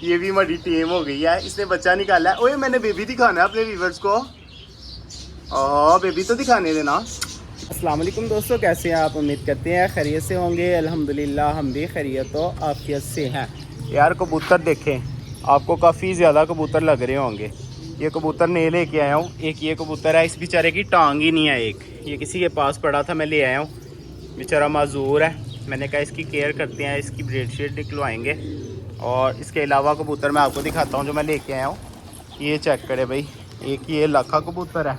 ये भी हमारी टीम हो गई है, इसने बच्चा निकाला है। ओए मैंने बेबी दिखाना है अपने व्यूवर्स को। बेबी तो दिखाने देना। अस्सलाम वालेकुम दोस्तों, कैसे हैं आप? उम्मीद करते हैं खैरियत से होंगे। अल्हम्दुलिल्लाह हम भी खैरियत व आफियत से हैं। यार कबूतर देखें, आपको काफ़ी ज़्यादा कबूतर लग रहे होंगे। ये कबूतर नए लेके आया हूँ। एक ये कबूतर है, इस बेचारे की टांग ही नहीं है। एक ये किसी के पास पड़ा था, मैं ले आया हूँ। बेचारा माजूर है। मैंने कहा इसकी केयर करते हैं, इसकी ब्रेड शीट निकलवाएंगे। और इसके अलावा कबूतर मैं आपको दिखाता हूँ जो मैं लेके आया हूँ। ये चेक करे भाई, एक ये लाखा कबूतर है।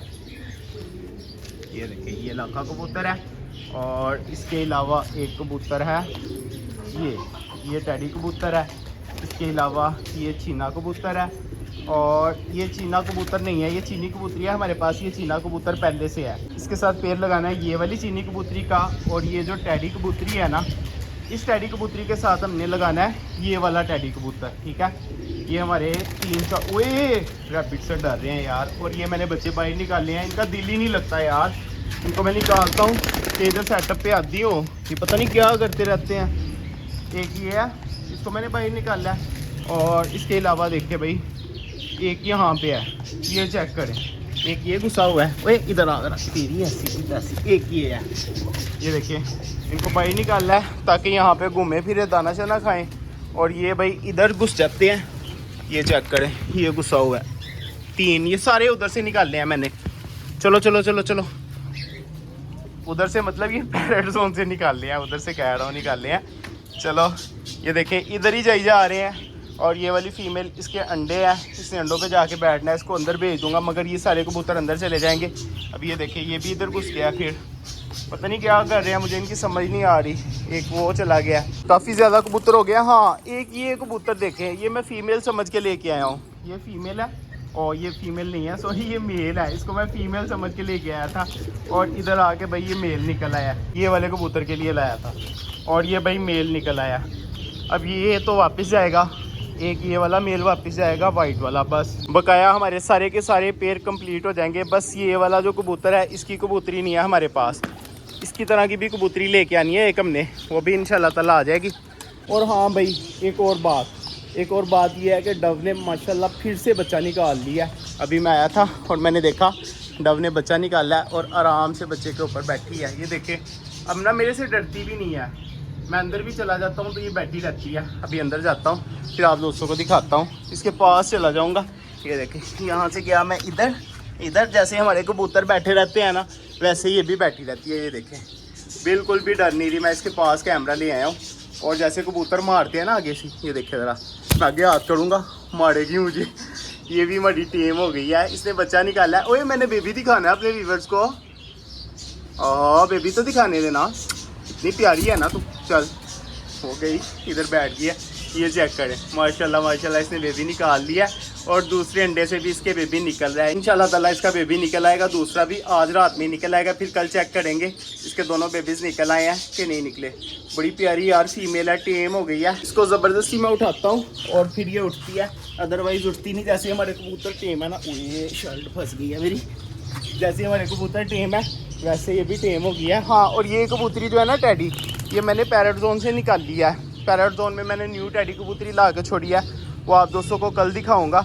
ये देखिए ये लाखा कबूतर है। और इसके अलावा एक कबूतर है ये टैडी कबूतर है। इसके अलावा ये चीना कबूतर है। और ये चीना कबूतर नहीं है, ये चीनी कबूतरी है हमारे पास। ये चीना कबूतर पहले से है। इसके साथ पेड़ लगाना है ये वाली चीनी कबूतरी का। और ये जो टैडी कबूतरी है ना, इस टैडी कबूतरी के साथ हमने लगाना है ये वाला टैडी कबूतर। ठीक है, ये हमारे 3 का। ओए रैबिट से डर रहे हैं यार। और ये मैंने बच्चे बाहर निकाले हैं, इनका दिल ही नहीं लगता यार। इनको मैं निकालता हूँ कि इधर सेटअप पे आती हो, ये पता नहीं क्या करते रहते हैं। एक ये है, इसको मैंने बाहर निकाला है। और इसके अलावा देखिए भाई, एक यहाँ पे है, ये चेक करें। एक ये घुसा हुआ है। ओए इधर आ तेरी ऐसी। एक ये है, ये देखिए। इनको बाहर निकाला है ताकि यहाँ पे घूमे फिरे, दाना शाना खाएं। और ये भाई इधर घुस जाते हैं, ये चेक करें, ये घुसा हुआ है। 3 ये सारे उधर से निकाले हैं मैंने। चलो चलो चलो चलो, उधर से मतलब ये पैरेट जोन से निकाल लिया है, उधर से कह रहा हूँ निकाले हैं। चलो ये देखें, इधर ही जा रहे हैं। और ये वाली फीमेल, इसके अंडे हैं, इसने अंडों पे जाके बैठना है। इसको अंदर भेज दूंगा, मगर ये सारे कबूतर अंदर चले जाएंगे। अब ये देखिए, ये भी इधर घुस गया। फिर पता नहीं क्या कर रहे हैं, मुझे इनकी समझ नहीं आ रही। एक वो चला गया, काफ़ी ज़्यादा कबूतर हो गया। हाँ, एक ये कबूतर देखें, ये मैं फ़ीमेल समझ के लेके आया हूँ। ये फ़ीमेल है, और ये फीमेल नहीं है, सॉरी ये मेल है। इसको मैं फीमेल समझ के लेके आया था, और इधर आके भाई ये मेल निकल आया। ये वाले कबूतर के लिए लाया था, और ये भाई मेल निकल आया। अब ये तो वापस जाएगा, एक ये वाला मेल वापस जाएगा, वाइट वाला। बस बकाया हमारे सारे के सारे पेयर कंप्लीट हो जाएंगे। बस ये वाला जो कबूतर है, इसकी कबूतरी नहीं है हमारे पास। इसकी तरह की भी कबूतरी लेके आनी है एक हमने, वो भी इंशाल्लाह ताला आ जाएगी। और हाँ भाई, एक और बात ये है कि डव ने माशाल्लाह फिर से बच्चा निकाल लिया। अभी मैं आया था और मैंने देखा डव ने बच्चा निकाला है, और आराम से बच्चे के ऊपर बैठी है। ये देखे, अब ना मेरे से डरती भी नहीं है। मैं अंदर भी चला जाता हूँ तो ये बैठी रहती है। अभी अंदर जाता हूँ, फिर आप दोस्तों को दिखाता हूँ। इसके पास चला जाऊँगा। ये देखें, यहाँ से गया मैं इधर जैसे हमारे कबूतर बैठे रहते हैं ना, वैसे ये भी बैठी रहती है। ये देखें, बिल्कुल भी डर नहीं रही। मैं इसके पास कैमरा ले आया हूँ, और जैसे कबूतर मारते हैं ना आगे से, ये देखे ज़रा, मैं आगे हाथ करूँगा, मारेगी मुझे। ये भी हमारी टीम हो गई है, इसने बच्चा निकाला है। ओए मैंने बेबी दिखाना है अपने व्यूवर्स को। बेबी तो दिखाने देना, इतनी प्यारी है ना तू। चल, हो गई, इधर बैठ गया। ये चेक करें, माशाल्लाह माशाल्लाह, इसने बेबी निकाल लिया। और दूसरे अंडे से भी इसके बेबी निकल रहा है। इंशाल्लाह ताला इसका बेबी निकल आएगा, दूसरा भी आज रात में निकल आएगा। फिर कल चेक करेंगे इसके दोनों बेबीज निकल आए हैं कि नहीं निकले। बड़ी प्यारी यार फीमेल है, टेम हो गई है। इसको ज़बरदस्ती मैं उठाता हूँ और फिर ये उठती है, अदरवाइज़ उठती नहीं। जैसे हमारे कबूतर टेम है ना, ये शर्ट फंस गई है मेरी। जैसे हमारे कबूतर टेम है, वैसे ये भी टेम हो गया है। हाँ, और ये कबूतरी जो है ना टैडी, ये मैंने पैरेट जोन से निकाल लिया है। पैरेट जोन में मैंने न्यू टैडी कबूतरी ला के छोड़ी है, वो आप दोस्तों को कल दिखाऊंगा।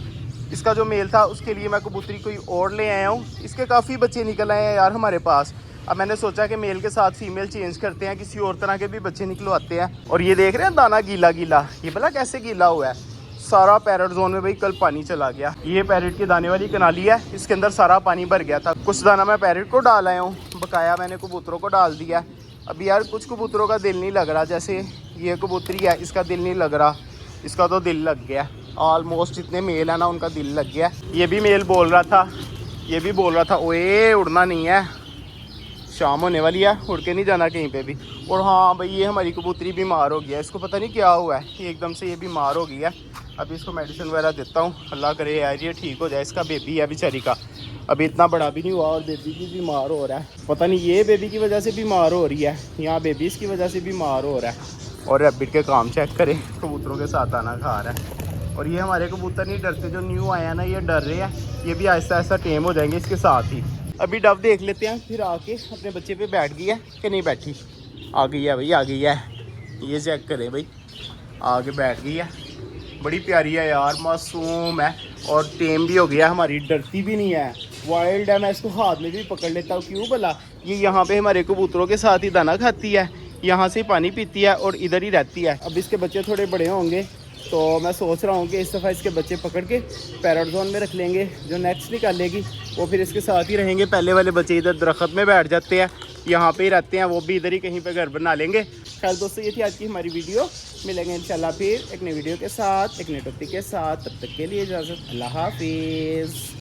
इसका जो मेल था उसके लिए मैं कबूतरी कोई और ले आया हूँ। इसके काफ़ी बच्चे निकल आए हैं यार हमारे पास। अब मैंने सोचा कि मेल के साथ फीमेल चेंज करते हैं, किसी और तरह के भी बच्चे निकलवाते हैं। और ये देख रहे हैं दाना गीला, ये भला कैसे गीला हुआ है सारा पैरेट जोन में। भाई कल पानी चला गया। ये पैरेट के दाने वाली कनाली है, इसके अंदर सारा पानी भर गया था। कुछ दाना मैं पैरेट को डाल आया हूँ, बकाया मैंने कबूतरों को डाल दिया। अभी यार कुछ कबूतरों का दिल नहीं लग रहा, जैसे ये कबूतरी है, इसका दिल नहीं लग रहा। इसका तो दिल लग गया ऑलमोस्ट। जितने मेल है ना, उनका दिल लग गया। ये भी मेल बोल रहा था, ये भी बोल रहा था, ओए उड़ना नहीं है, शाम होने वाली है, उड़ के नहीं जाना कहीं पे भी। और हाँ भाई, ये हमारी कबूतरी बीमार हो गया, इसको पता नहीं क्या हुआ है, एकदम से ये बीमार हो गई है। अभी इसको मेडिसिन वगैरह देता हूँ, अल्लाह करे यार ये ठीक हो जाए। इसका बेबी है बेचारी का, अभी इतना बड़ा भी नहीं हुआ, और बेबी भी बीमार हो रहा है। पता नहीं ये बेबी की वजह से बीमार हो रही है, यहाँ बेबी इसकी वजह से बीमार हो रहा है। और रैबिट के काम चेक करें, कबूतरों के साथ आना खा रहा है। और ये हमारे कबूतर नहीं डरते, जो न्यू आया ना ये डर रहे हैं। ये भी आहिस्ता आहिस्ता टेम हो जाएंगे इसके साथ ही। अभी डव देख लेते हैं, फिर आके अपने बच्चे पे बैठ गई है कि नहीं बैठी। आ गई है भाई, आ गई है। ये चेक करें भाई, आगे बैठ गई है। बड़ी प्यारी है यार, मासूम है और टेम भी हो गया, हमारी डरती भी नहीं है, वाइल्ड है। मैं इसको हाथ में भी पकड़ लेता हूँ, क्यों भला? ये यहाँ पे हमारे कबूतरों के साथ ही दाना खाती है, यहाँ से पानी पीती है और इधर ही रहती है। अब इसके बच्चे थोड़े बड़े होंगे तो मैं सोच रहा हूँ कि इस दफ़ा इसके बच्चे पकड़ के पैरट जोन में रख लेंगे। जो नेक्स्ट निकालेगी वो फिर इसके साथ ही रहेंगे। पहले वाले बच्चे इधर दरख्त में बैठ जाते हैं, यहाँ पे ही रहते हैं, वो भी इधर ही कहीं पे घर बना लेंगे। खैर दोस्तों, ये थी आज की हमारी वीडियो। मिलेंगे इंशाल्लाह फिर एक नई वीडियो के साथ, एक नई टॉपिक के साथ। तब तक के लिए इजाज़त, अल्लाह हाफिज़।